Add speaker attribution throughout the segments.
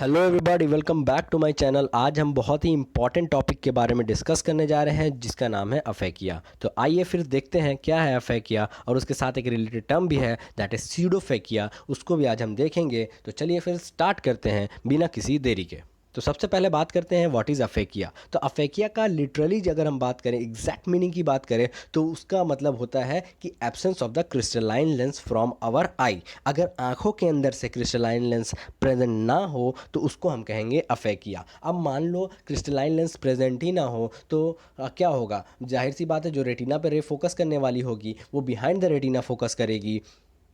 Speaker 1: Hello everybody, welcome back to my channel. आज हम बहुत ही इंपॉर्टेंट टॉपिक के बारे में डिस्कस करने जा रहे हैं जिसका नाम है अफेकिया। तो आइए फिर देखते हैं क्या है अफेकिया, और उसके साथ एक रिलेटेड टर्म भी है दैट इज स्यूडोफेकिया, उसको भी आज हम देखेंगे। तो चलिए फिर स्टार्ट करते हैं बिना किसी देरी के। तो सबसे पहले बात करते हैं व्हाट इज़ अफेकिया। तो अफेकिया का लिटरली अगर हम बात करें, एग्जैक्ट मीनिंग की बात करें, तो उसका मतलब होता है कि absence of the crystalline lens from our eye. अगर आंखों के अंदर से क्रिस्टलाइन लेंस प्रेजेंट ना हो तो उसको हम कहेंगे अफेकिया। अब मान लो क्रिस्टलाइन लेंस प्रेजेंट ही ना हो तो क्या होगा? जाहिर सी बात है, जो रेटिना पर रे फोकस करने वाली होगी वो बिहाइंड द रेटिना फोकस करेगी।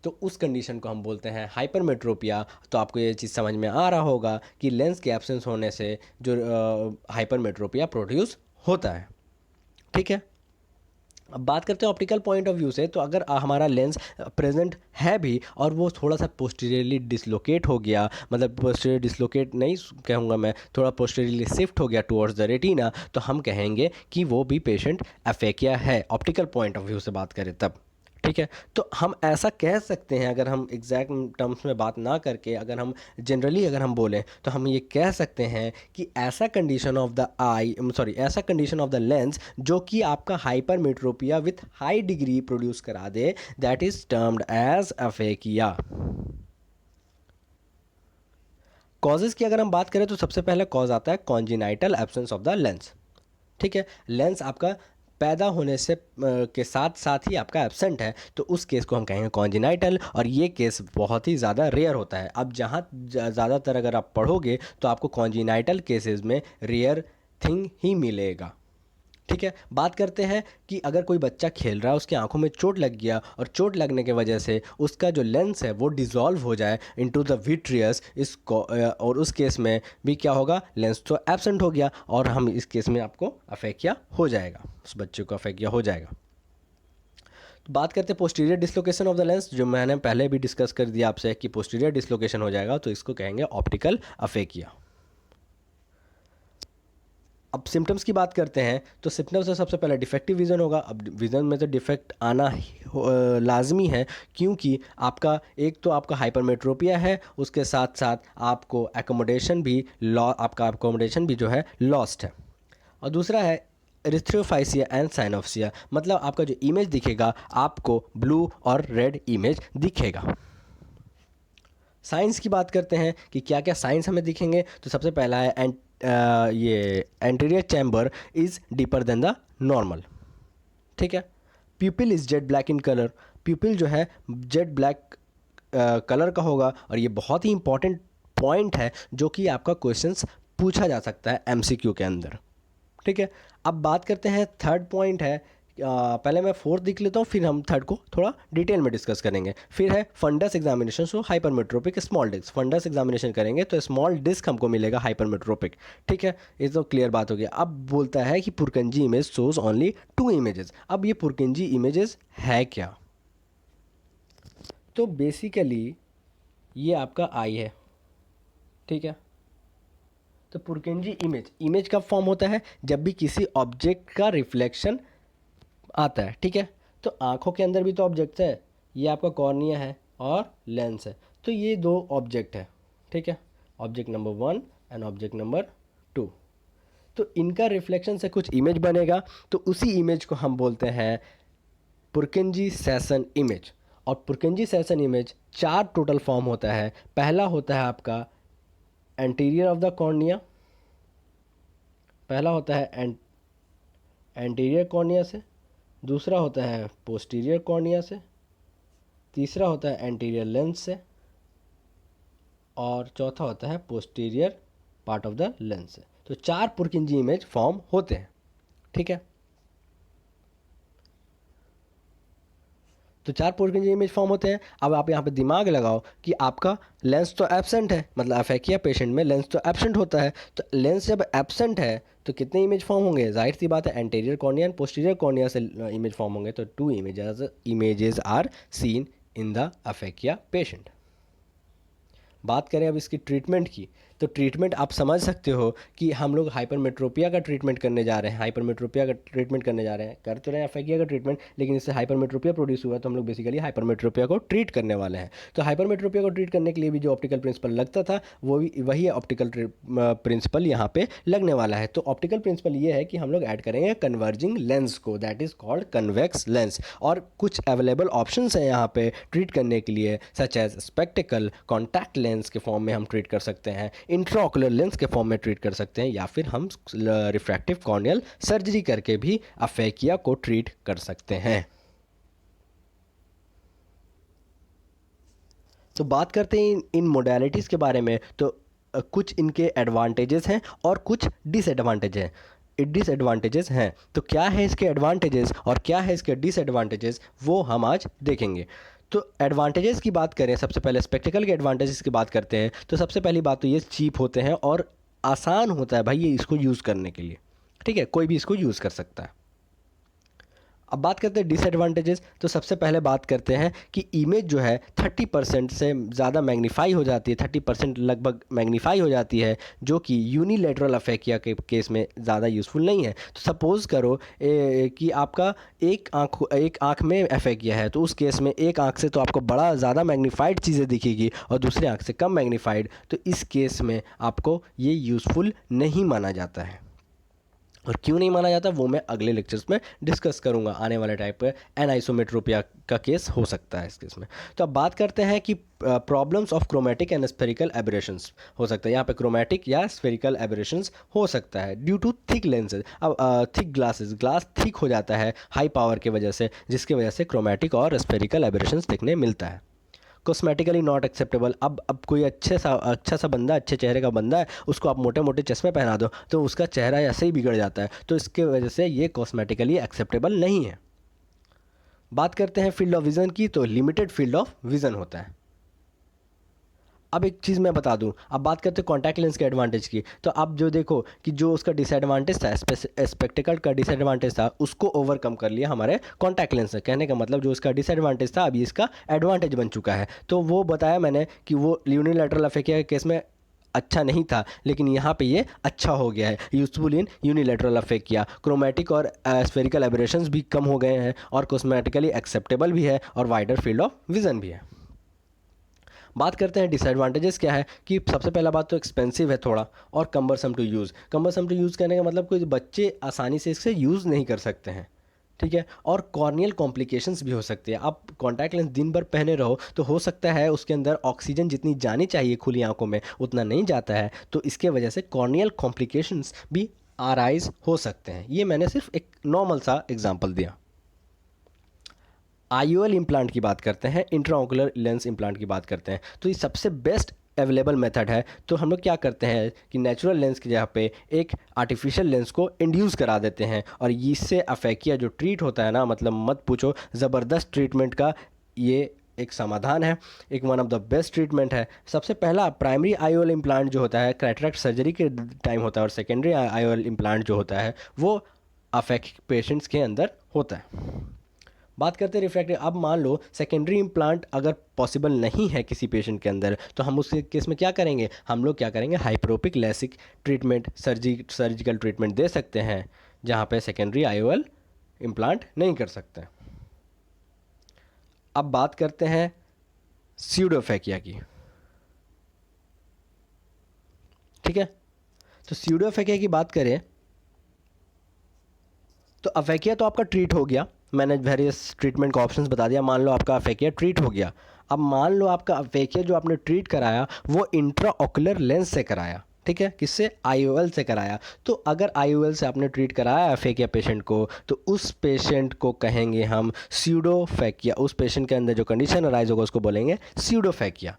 Speaker 1: तो उस कंडीशन को हम बोलते हैं हाइपरमेट्रोपिया। तो आपको ये चीज़ समझ में आ रहा होगा कि लेंस के एब्सेंस होने से जो हाइपरमेट्रोपिया प्रोड्यूस होता है। ठीक है, अब बात करते हैं ऑप्टिकल पॉइंट ऑफ व्यू से। तो अगर हमारा लेंस प्रेजेंट है भी और वो थोड़ा सा पोस्टीरियरली डिसलोकेट हो गया, मतलब पोस्टीरियर डिसलोकेट नहीं कहूँगा मैं, थोड़ा पोस्टीरियरली शिफ्ट हो गया टुवर्ड्स द रेटिना, तो हम कहेंगे कि वो भी पेशेंट अफेकिया है, ऑप्टिकल पॉइंट ऑफ व्यू से बात करें तब। ठीक है, तो हम ऐसा कह सकते हैं, अगर हम एग्जैक्ट टर्म्स में बात ना करके अगर हम जनरली अगर हम बोलें तो हम ये कह सकते हैं कि ऐसा condition of the eye sorry ऐसा कंडीशन ऑफ द लेंस जो कि आपका hypermetropia with high degree produce करा दे, that is termed as aphakia. Causes की अगर हम बात करें तो सबसे पहले कॉज आता है congenital absence of the lens. ठीक है, लेंस आपका पैदा होने से के साथ साथ ही आपका एब्सेंट है, तो उस केस को हम कहेंगे कॉन्जिनाइटल, और ये केस बहुत ही ज़्यादा रेयर होता है। अब जहाँ ज़्यादातर अगर आप पढ़ोगे तो आपको कॉन्जिनाइटल केसेस में रेयर थिंग ही मिलेगा। ठीक है, बात करते हैं कि अगर कोई बच्चा खेल रहा है, उसकी आंखों में चोट लग गया और चोट लगने की वजह से उसका जो लेंस है वो डिज़ोल्व हो जाए इनटू द विट्रियस, इसको और उस केस में भी क्या होगा, लेंस तो एब्सेंट हो गया और हम इस केस में आपको अफेकिया हो जाएगा, उस बच्चे को अफेकिया हो जाएगा। तो बात करते हैं posterior dislocation of the lens, जो मैंने पहले भी डिस्कस कर दिया आपसे कि पोस्टीरियर डिसलोकेशन हो जाएगा, तो इसको कहेंगे ऑप्टिकल अफेकिया। अब सिम्टम्स की बात करते हैं तो सिम्टम्स में सबसे पहले डिफेक्टिव विज़न होगा। अब विज़न में तो डिफेक्ट आना लाजमी है, क्योंकि आपका एक तो आपका हाइपरमेट्रोपिया है, उसके साथ साथ आपको एकोमोडेशन भी आपका एकोमोडेशन भी जो है लॉस्ट है। और दूसरा है एरिथ्रोफाइसिया एंड साइनोप्सिया, मतलब आपका जो इमेज दिखेगा आपको ब्लू और रेड इमेज दिखेगा। साइंस की बात करते हैं कि क्या क्या साइंस हमें दिखेंगे, तो सबसे पहला है ये anterior chamber is deeper than the normal. ठीक है, प्यूपिल is jet black in colour, प्यूपिल जो है जेट ब्लैक कलर का होगा, और ये बहुत ही इंपॉर्टेंट पॉइंट है जो कि आपका क्वेश्चंस पूछा जा सकता है एमसीक्यू के अंदर। ठीक है, अब बात करते हैं थर्ड पॉइंट है, पहले मैं फोर्थ देख लेता हूँ फिर हम थर्ड को थोड़ा डिटेल में डिस्कस करेंगे। फिर है fundus examination, so hypermetropic small disc, fundus examination करेंगे तो स्मॉल डिस्क हमको मिलेगा हाइपरमेट्रोपिक। ठीक है, ये तो क्लियर बात हो गया। अब बोलता है कि पुरकंजी इमेज शोज ओनली 2 इमेजेस। अब ये पुरकंजी इमेजेस है क्या? तो बेसिकली ये आपका आई है। ठीक है, तो पुरकंजी इमेज, इमेज कब फॉर्म होता है? जब भी किसी ऑब्जेक्ट का रिफ्लेक्शन आता है। ठीक है, तो आँखों के अंदर भी तो ऑब्जेक्ट्स है, ये आपका कॉर्निया है और लेंस है, तो ये दो ऑब्जेक्ट है। ठीक है, object number 1 and object number 2। तो इनका रिफ्लेक्शन से कुछ इमेज बनेगा, तो उसी इमेज को हम बोलते हैं पुरकिंजी सेशन इमेज। और Purkinje Sanson image 4 total form होता है। पहला होता है आपका एंटीरियर ऑफ द कॉर्निया, पहला होता है एंटीरियर कॉर्निया से, दूसरा होता है पोस्टीरियर कॉर्निया से, तीसरा होता है एंटीरियर लेंस से, और चौथा होता है posterior part of the lens से। तो 4 पुरकिंजी इमेज फॉर्म होते हैं। ठीक है, तो 4 पुरकिंजी इमेज फॉर्म होते हैं। अब आप यहाँ पे दिमाग लगाओ कि आपका लेंस तो एब्सेंट है, मतलब अफेकिया पेशेंट में लेंस तो एब्सेंट होता है, तो लेंस जब एब्सेंट है तो कितने इमेज फॉर्म होंगे? जाहिर सी बात है anterior cornea and posterior cornea से इमेज फॉर्म होंगे, तो 2 images are seen in the aphakia patient. बात करें अब इसकी ट्रीटमेंट की, तो ट्रीटमेंट आप समझ सकते हो कि हम लोग हाइपरमेट्रोपिया का ट्रीटमेंट करने जा रहे हैं, हाइपरमेट्रोपिया का ट्रीटमेंट करने जा रहे हैं, कर तो रहे हैं अफेकिया का ट्रीटमेंट, लेकिन इससे हाइपरमेट्रोपिया प्रोड्यूस हुआ तो हम लोग बेसिकली हाइपरमेट्रोपिया को ट्रीट करने वाले हैं। तो हाइपरमेट्रोपिया को ट्रीट करने के लिए भी जो ऑप्टिकल प्रिंसिपल लगता था वो भी वही ऑप्टिकल प्रिंसिपल यहाँ पे लगने वाला है। तो ऑप्टिकल प्रिंसिपल ये है कि हम लोग ऐड करेंगे कन्वर्जिंग लेंस को, that is called convex lens. और कुछ अवेलेबल ऑप्शंस हैं यहाँ पे ट्रीट करने के लिए, such as spectacle, contact lens के फॉर्म में हम ट्रीट कर सकते हैं, इंट्राओकुलर लेंस के फॉर्म में ट्रीट कर सकते हैं, या फिर हम रिफ्रैक्टिव कॉर्नियल सर्जरी करके भी अफेकिया को ट्रीट कर सकते हैं। तो बात करते हैं इन मोडालिटीज़ के बारे में। तो कुछ इनके एडवांटेजेस हैं और कुछ डिसएडवांटेज हैं, डिसएडवांटेजेस हैं। तो क्या है इसके एडवांटेजेस और क्या है इसके डिसएडवांटेजेस, वो हम आज देखेंगे। तो एडवांटेजेस की बात करें, सबसे पहले स्पेक्टिकल के एडवांटेजेस की बात करते हैं। तो सबसे पहली बात तो ये चीप होते हैं और आसान होता है भाई ये इसको यूज़ करने के लिए, ठीक है, कोई भी इसको यूज़ कर सकता है। अब बात करते हैं डिसएडवांटेजेस। तो सबसे पहले बात करते हैं कि इमेज जो है 30% से ज़्यादा मैग्नीफाई हो जाती है, 30% लगभग मैग्नीफाई हो जाती है, जो कि यूनिलेटरल अफेकिया के केस में ज़्यादा यूज़फुल नहीं है। तो सपोज़ करो कि आपका एक आँख में अफेकिया है, तो उस केस में एक आँख से तो आपको बड़ा ज़्यादा मैग्नीफाइड चीज़ें दिखेगी और दूसरे आँख से कम मैग्नीफाइड, तो इस केस में आपको ये यूज़फुल नहीं माना जाता है। और क्यों नहीं माना जाता वो मैं अगले लेक्चर्स में डिस्कस करूंगा। आने वाले टाइप पे एनाइसोमेट्रोपिया का केस हो सकता है इस केस में। तो अब बात करते हैं कि problems of chromatic and spherical aberrations हो सकता है। यहाँ पे क्रोमेटिक या स्फेरिकल एबरेशंस हो सकता है ड्यू टू थिक लेंसेज। अब थिक ग्लास थिक हो जाता है हाई पावर की वजह से, जिसकी वजह से क्रोमेटिक और स्फेरिकल एबरेशंस दिखने मिलता है। Cosmetically not acceptable. अब कोई अच्छा सा बंदा, अच्छे चेहरे का बंदा है, उसको आप मोटे मोटे चश्मे पहना दो तो उसका चेहरा ऐसे ही बिगड़ जाता है। तो इसके वजह से ये कॉस्मेटिकली एक्सेप्टेबल नहीं है। बात करते हैं फील्ड ऑफ विज़न की, तो लिमिटेड फील्ड ऑफ विज़न होता है। अब एक चीज़ मैं बता दूं, अब बात करते हैं कॉन्टैक्ट लेंस के एडवांटेज की। तो आप जो देखो कि जो उसका डिसएडवांटेज था, स्पेक्टिकल का डिसएडवांटेज था, उसको ओवरकम कर लिया हमारे कॉन्टैक्ट लेंस ने। कहने का मतलब जो उसका डिसएडवांटेज था अभी इसका एडवांटेज बन चुका है। तो वो बताया मैंने कि वो यूनिलैटरल अफेकिया के केस में अच्छा नहीं था, लेकिन यहाँ पे ये अच्छा हो गया है, यूजफुल इन यूनिलैटरल अफेकिया। क्रोमेटिक और स्फेरिकल एबरेशंस भी कम हो गए हैं और कॉस्मेटिकली एक्सेप्टेबल भी है और वाइडर फील्ड ऑफ विज़न भी है। बात करते हैं डिसएडवांटेजेस क्या है, कि सबसे पहला बात तो एक्सपेंसिव है थोड़ा और cumbersome to use. Cumbersome to use करने का मतलब कोई बच्चे आसानी से इससे यूज़ नहीं कर सकते हैं, ठीक है। और कॉर्नियल कॉम्प्लिकेशंस भी हो सकती है। आप कॉन्टैक्ट लेंस दिन भर पहने रहो तो हो सकता है उसके अंदर ऑक्सीजन जितनी जानी चाहिए खुली आंखों में उतना नहीं जाता है, तो इसके वजह से कॉर्नियल कॉम्प्लिकेशंस भी अराइज हो सकते हैं। ये मैंने सिर्फ एक नॉर्मल सा एग्जांपल दिया। आईओएल इम्प्लांट की बात करते हैं, इंट्राओकुलर लेंस इम्प्लांट की बात करते हैं। तो ये सबसे बेस्ट अवेलेबल मेथड है। तो हम लोग क्या करते हैं कि नेचुरल लेंस की जगह पे एक आर्टिफिशियल लेंस को इंड्यूस करा देते हैं और इससे अफेकिया जो ट्रीट होता है ना, मतलब मत पूछो, ज़बरदस्त ट्रीटमेंट का ये एक समाधान है, एक one of the best treatment है। सबसे पहला प्राइमरी आईओएल इम्प्लांट जो होता है कैटरेक्ट सर्जरी के टाइम होता है और सेकेंडरी आईओएल इम्प्लांट जो होता है वो अफेक्ट पेशेंट्स के अंदर होता है। बात करते हैं रिफ्रैक्टिव। अब मान लो सेकेंडरी इम्प्लांट अगर पॉसिबल नहीं है किसी पेशेंट के अंदर, तो हम उस केस में क्या करेंगे, हम लोग क्या करेंगे, hyperopic LASIK treatment, surgical treatment दे सकते हैं जहाँ पे सेकेंडरी आईओएल इम्प्लांट नहीं कर सकते। अब बात करते हैं स्यूडोफेकिया की, ठीक है। तो स्यूडोफेकिया की बात करें तो अफेकिया तो आपका ट्रीट हो गया, मैंने वेरियस ट्रीटमेंट का ऑप्शंस बता दिया। मान लो आपका अफेकिया ट्रीट हो गया। अब मान लो आपका अफेकिया जो आपने ट्रीट कराया वो इंट्राओकुलर लेंस से कराया, ठीक है, किससे, आईओएल से कराया। तो अगर आईओएल से आपने ट्रीट कराया अफेकिया पेशेंट को, तो उस पेशेंट को कहेंगे हम स्यूडोफेकिया। उस पेशेंट के अंदर जो कंडीशन अराइज होगा उसको बोलेंगे स्यूडोफेकिया,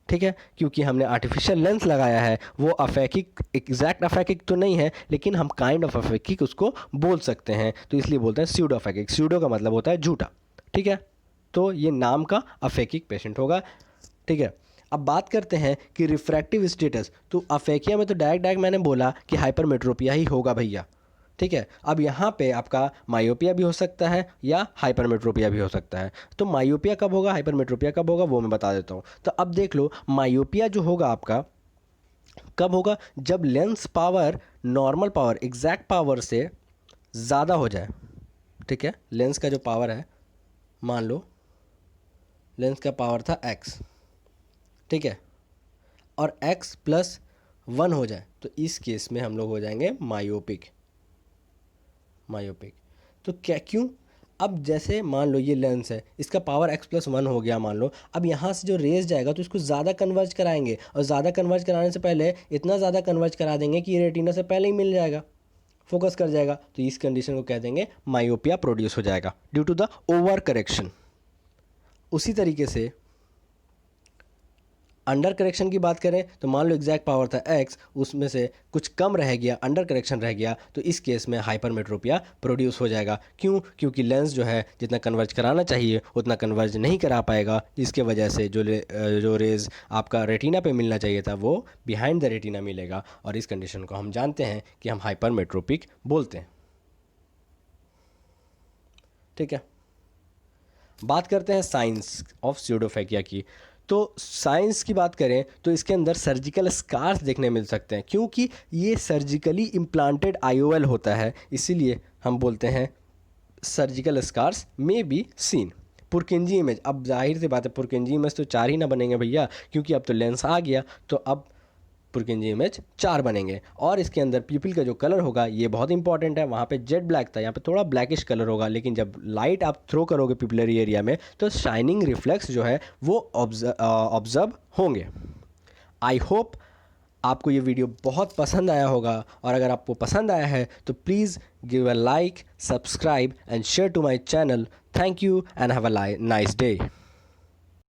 Speaker 1: ठीक है। क्योंकि हमने आर्टिफिशियल लेंस लगाया है, वो अफेकिक, एग्जैक्ट अफेकिक तो नहीं है लेकिन हम काइंड ऑफ अफेकिक उसको बोल सकते हैं, तो इसलिए बोलते हैं स्यूडो अफेकिक। स्यूडो का मतलब होता है झूठा, ठीक है। तो ये नाम का अफेकिक पेशेंट होगा, ठीक है। अब बात करते हैं कि रिफ्रैक्टिव स्टेटस। तो अफेकिया में तो डायरेक्ट मैंने बोला कि हाइपरमेट्रोपिया ही होगा भैया, ठीक है। अब यहाँ पे आपका मायोपिया भी हो सकता है या हाइपरमेट्रोपिया भी हो सकता है। तो मायोपिया कब होगा, हाइपरमेट्रोपिया कब होगा, वो मैं बता देता हूँ। तो अब देख लो, मायोपिया जो होगा आपका कब होगा? जब lens power normal power exact power से ज़्यादा हो जाए, ठीक है। लेंस का जो पावर है, मान लो लेंस का पावर था x, ठीक है, और x+1 हो जाए तो इस केस में हम लोग हो जाएंगे मायोपिक। तो क्या, क्यों? अब जैसे मान लो ये लेंस है, इसका पावर x+1 हो गया मान लो, अब यहाँ से जो रेज जाएगा तो इसको ज़्यादा कन्वर्ज कराएंगे, और ज़्यादा कन्वर्ज कराने से पहले इतना ज़्यादा कन्वर्ज करा देंगे कि ये रेटिना से पहले ही मिल जाएगा, फोकस कर जाएगा। तो इस कंडीशन को कह देंगे मायोपिया प्रोड्यूस हो जाएगा due to the over correction. उसी तरीके से अंडर करेक्शन की बात करें तो मान लो एग्जैक्ट पावर था x, उसमें से कुछ कम रह गया, अंडर करेक्शन रह गया, तो इस केस में हाइपरमेट्रोपिया प्रोड्यूस हो जाएगा। क्यों? क्योंकि लेंस जो है जितना कन्वर्ज कराना चाहिए उतना कन्वर्ज नहीं करा पाएगा, जिसके वजह से जो रेज आपका रेटिना पे मिलना चाहिए था वो बिहाइंड द रेटिना मिलेगा, और इस कंडीशन को हम जानते हैं कि हम हाइपरमेट्रोपिक बोलते हैं, ठीक है। बात करते हैं साइंस ऑफ स्यूडोफेकिया की। तो साइंस की बात करें तो इसके अंदर सर्जिकल स्कार्स देखने मिल सकते हैं, क्योंकि ये सर्जिकली इम्प्लांटेड आईओएल होता है, इसीलिए हम बोलते हैं surgical scars may be seen. Purkinje image, अब जाहिर सी बात है पुरकिंजी इमेज तो 4 ही ना बनेंगे भैया, क्योंकि अब तो लेंस आ गया, तो अब पुरकिंजी इमेज 4 बनेंगे। और इसके अंदर पीपल का जो कलर होगा ये बहुत इंपॉर्टेंट है, वहाँ पे जेट ब्लैक था, यहाँ पे थोड़ा ब्लैकिश कलर होगा, लेकिन जब लाइट आप थ्रो करोगे पिपलरी एरिया में तो शाइनिंग रिफ्लेक्स जो है वो ऑब्जर्व होंगे। आई होप आपको ये वीडियो बहुत पसंद आया होगा, और अगर आपको पसंद आया है तो please give a like, subscribe and share to my channel. Thank you and have a nice day.